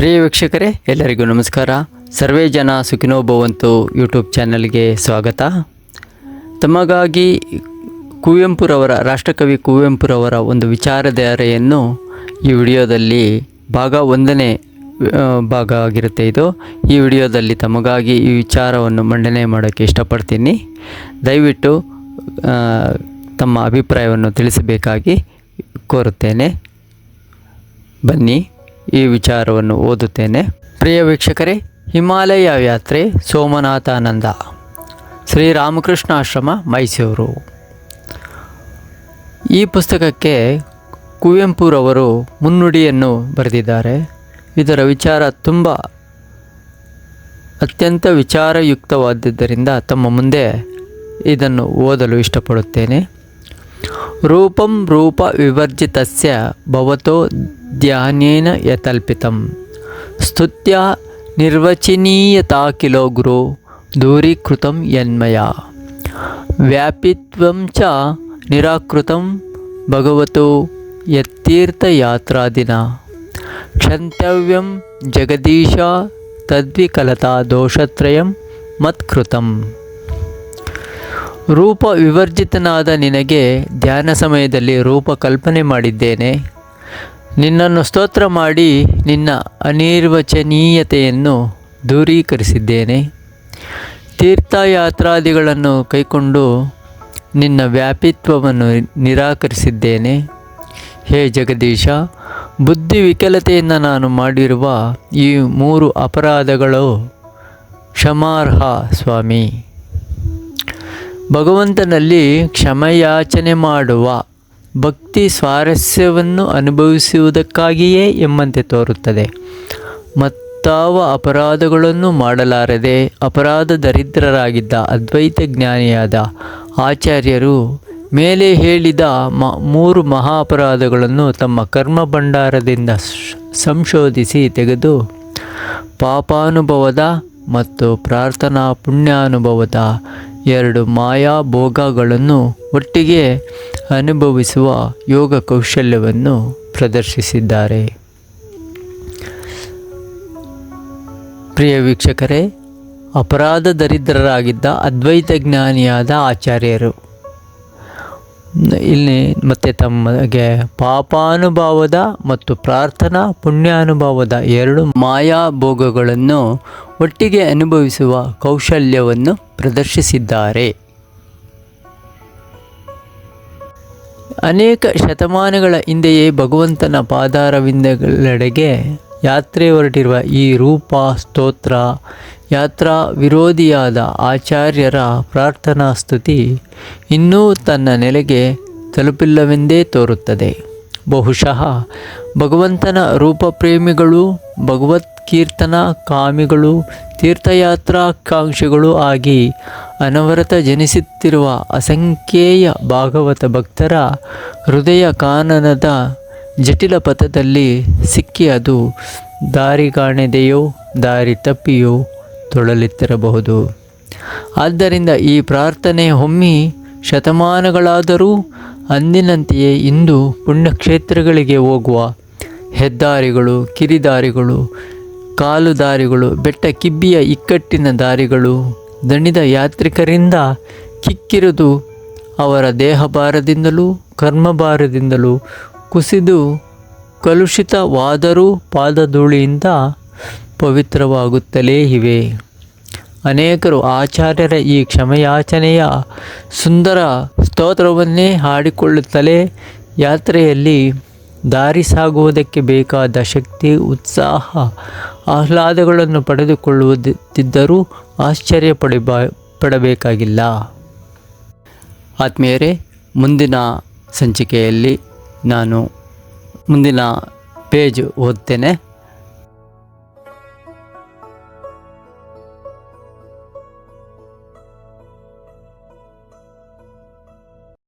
ಪ್ರಿಯ ವೀಕ್ಷಕರೇ, ಎಲ್ಲರಿಗೂ ನಮಸ್ಕಾರ. ಸರ್ವೇ ಜನ ಸುಖಿನೋ ಭವಂತು ಯೂಟ್ಯೂಬ್ ಚಾನಲ್ಗೆ ಸ್ವಾಗತ. ತಮಗಾಗಿ ರಾಷ್ಟ್ರಕವಿ ಕುವೆಂಪುರವರ ಒಂದು ವಿಚಾರಧಾರೆಯನ್ನು ಈ ವಿಡಿಯೋದಲ್ಲಿ ಭಾಗ 1ನೇ ಭಾಗ ಆಗಿರುತ್ತೆ. ಈ ವಿಡಿಯೋದಲ್ಲಿ ತಮಗಾಗಿ ಈ ವಿಚಾರವನ್ನು ಮಂಡನೆ ಮಾಡೋಕ್ಕೆ ಇಷ್ಟಪಡ್ತೀನಿ. ದಯವಿಟ್ಟು ತಮ್ಮ ಅಭಿಪ್ರಾಯವನ್ನು ತಿಳಿಸಬೇಕಾಗಿ ಕೋರುತ್ತೇನೆ. ಬನ್ನಿ, ಈ ವಿಚಾರವನ್ನು ಓದುತ್ತೇನೆ. ಪ್ರಿಯ ವೀಕ್ಷಕರೇ, ಹಿಮಾಲಯ ಯಾತ್ರೆ ಸೋಮನಾಥಾನಂದ, ಶ್ರೀರಾಮಕೃಷ್ಣ ಆಶ್ರಮ, ಮೈಸೂರು. ಈ ಪುಸ್ತಕಕ್ಕೆ ಕುವೆಂಪುರವರು ಮುನ್ನುಡಿಯನ್ನು ಬರೆದಿದ್ದಾರೆ. ಇದರ ವಿಚಾರ ಅತ್ಯಂತ ವಿಚಾರಯುಕ್ತವಾದ್ದರಿಂದ ತಮ್ಮ ಮುಂದೆ ಇದನ್ನು ಓದಲು ಇಷ್ಟಪಡುತ್ತೇನೆ. ರೂಪಂ ರೂಪ ವಿವರ್ಜಿತಸ್ಯ ಭವತೋ ಧ್ಯಾನೇನ ಯತಲ್ಪಿತಂ ಸ್ತುತ್ಯ ನಿರ್ವಚನೀಯತಾ ಕಿಲೋ ಗುರು ದೂರೀಕೃತಂ ಯನ್ಮಯ ವ್ಯಾಪಿತ್ವಂ ಚ ನಿರಾಕೃತಂ ಭಗವತೋ ಯತ್ತೀರ್ಥಯಾತ್ರಾದಿನ ಕ್ಷಂತವ್ಯಂ ಜಗದೀಶ ತದ್ವಿಕಲತಾ ದೋಷತ್ರಯಂ ಮತ್ಕೃತಂ. ರೂಪ ವಿವರ್ಜಿತನಾದ ನಿನಗೆ ಧ್ಯಾನ ಸಮಯದಲ್ಲಿ ರೂಪ ಕಲ್ಪನೆ ಮಾಡಿದ್ದೇನೆ. ನಿನ್ನನ್ನು ಸ್ತೋತ್ರ ಮಾಡಿ ನಿನ್ನ ಅನಿರ್ವಚನೀಯತೆಯನ್ನು ದೂರೀಕರಿಸಿದ್ದೇನೆ. ತೀರ್ಥಯಾತ್ರಾದಿಗಳನ್ನು ಕೈಕೊಂಡು ನಿನ್ನ ವ್ಯಾಪಿತ್ವವನ್ನು ನಿರಾಕರಿಸಿದ್ದೇನೆ. ಹೇ ಜಗದೀಶ, ಬುದ್ಧಿ ವಿಕಲತೆಯಿಂದ ನಾನು ಮಾಡಿರುವ ಈ 3 ಅಪರಾಧಗಳು ಕ್ಷಮಾರ್ಹ ಸ್ವಾಮಿ. ಭಗವಂತನಲ್ಲಿ ಕ್ಷಮೆಯಾಚನೆ ಮಾಡುವ ಭಕ್ತಿ ಸ್ವಾರಸ್ಯವನ್ನು ಅನುಭವಿಸುವುದಕ್ಕಾಗಿಯೇ ಎಂಬಂತೆ ತೋರುತ್ತದೆ. ಮತ್ತಾವ ಅಪರಾಧಗಳನ್ನು ಮಾಡಲಾರದೆ ಅಪರಾಧ ದರಿದ್ರರಾಗಿದ್ದ ಅದ್ವೈತ ಜ್ಞಾನಿಯಾದ ಆಚಾರ್ಯರು ಮೇಲೆ ಹೇಳಿದ 3 ಮಹಾ ಅಪರಾಧಗಳನ್ನು ತಮ್ಮ ಕರ್ಮ ಭಂಡಾರದಿಂದ ಸಂಶೋಧಿಸಿ ತೆಗೆದು ಪಾಪಾನುಭವದ ಮತ್ತು ಪ್ರಾರ್ಥನಾ ಪುಣ್ಯಾನುಭವದ 2 ಮಾಯಾ ಭೋಗಗಳನ್ನು ಒಟ್ಟಿಗೆ ಅನುಭವಿಸುವ ಯೋಗ ಕೌಶಲ್ಯವನ್ನು ಪ್ರದರ್ಶಿಸಿದ್ದಾರೆ. ಪ್ರಿಯ ವೀಕ್ಷಕರೇ, ಅಪರಾಧ ದರಿದ್ರರಾಗಿದ್ದ ಅದ್ವೈತ ಜ್ಞಾನಿಯಾದ ಆಚಾರ್ಯರು ಇಲ್ಲಿ ಮತ್ತೆ ತಮಗೆ ಪಾಪಾನುಭವದ ಮತ್ತು ಪ್ರಾರ್ಥನಾ ಪುಣ್ಯಾನುಭವದ 2 ಮಾಯಾ ಭೋಗಗಳನ್ನು ಒಟ್ಟಿಗೆ ಅನುಭವಿಸುವ ಕೌಶಲ್ಯವನ್ನು ಪ್ರದರ್ಶಿಸಿದ್ದಾರೆ. ಅನೇಕ ಶತಮಾನಗಳ ಹಿಂದೆಯೇ ಭಗವಂತನ ಪಾದಾರವಿಂದಗಳೆಡೆಗೆ ಯಾತ್ರೆ ಹೊರಟಿರುವ ಈ ರೂಪ ಸ್ತೋತ್ರ ಯಾತ್ರಾ ವಿರೋಧಿಯಾದ ಆಚಾರ್ಯರ ಪ್ರಾರ್ಥನಾ ಸ್ತುತಿ ಇನ್ನೂ ತನ್ನ ನೆಲೆಗೆ ತಲುಪಿಲ್ಲವೆಂದೇ ತೋರುತ್ತದೆ. ಬಹುಶಃ ಭಗವಂತನ ರೂಪಪ್ರೇಮಿಗಳು, ಭಗವತ್ಕೀರ್ತನ ಕಾಮಿಗಳು, ತೀರ್ಥಯಾತ್ರಾಕಾಂಕ್ಷಿಗಳು ಆಗಿ ಅನವರತ ಜನಿಸುತ್ತಿರುವ ಅಸಂಖ್ಯೇಯ ಭಾಗವತ ಭಕ್ತರ ಹೃದಯ ಕಾನನದ ಜಟಿಲ ಪಥದಲ್ಲಿ ಸಿಕ್ಕಿ ಅದು ದಾರಿ ಕಾಣದೆಯೋ ದಾರಿ ತಪ್ಪಿಯೋ ತೊಳಲುತ್ತಿರಬಹುದು. ಆದ್ದರಿಂದ ಈ ಪ್ರಾರ್ಥನೆ ಹೊಮ್ಮಿ ಶತಮಾನಗಳಾದರೂ ಅಂದಿನಂತೆಯೇ ಇಂದು ಪುಣ್ಯಕ್ಷೇತ್ರಗಳಿಗೆ ಹೋಗುವ ಹೆದ್ದಾರಿಗಳು, ಕಿರಿದಾರಿಗಳು, ಕಾಲುದಾರಿಗಳು, ಬೆಟ್ಟ ಕಿಬ್ಬಿಯ ಇಕ್ಕಟ್ಟಿನ ದಾರಿಗಳು ದಣಿದ ಯಾತ್ರಿಕರಿಂದ ಕಿಕ್ಕಿರಿದು ಅವರ ದೇಹಭಾರದಿಂದಲೂ ಕರ್ಮಭಾರದಿಂದಲೂ ಕುಸಿದು ಕಲುಷಿತವಾದರೂ ಪಾದಧೂಳಿಯಿಂದ ಪವಿತ್ರವಾಗುತ್ತಲೇ ಇವೆ. ಅನೇಕರು ಆಚಾರ್ಯರ ಈ ಕ್ಷಮೆಯಾಚನೆಯ ಸುಂದರ ಸ್ತೋತ್ರವನ್ನೇ ಹಾಡಿಕೊಳ್ಳುತ್ತಲೇ ಯಾತ್ರೆಯಲ್ಲಿ ದಾರಿ ಸಾಗುವುದಕ್ಕೆ ಬೇಕಾದ ಶಕ್ತಿ, ಉತ್ಸಾಹ, ಆಹ್ಲಾದಗಳನ್ನು ಪಡೆದುಕೊಳ್ಳುತ್ತಿದ್ದರೂ ಪಡಬೇಕಾಗಿಲ್ಲ. ಆತ್ಮೀಯರೇ, ಮುಂದಿನ ಸಂಚಿಕೆಯಲ್ಲಿ ನಾನು ಮುಂದಿನ ಪೇಜ್ ಓದ್ತೇನೆ.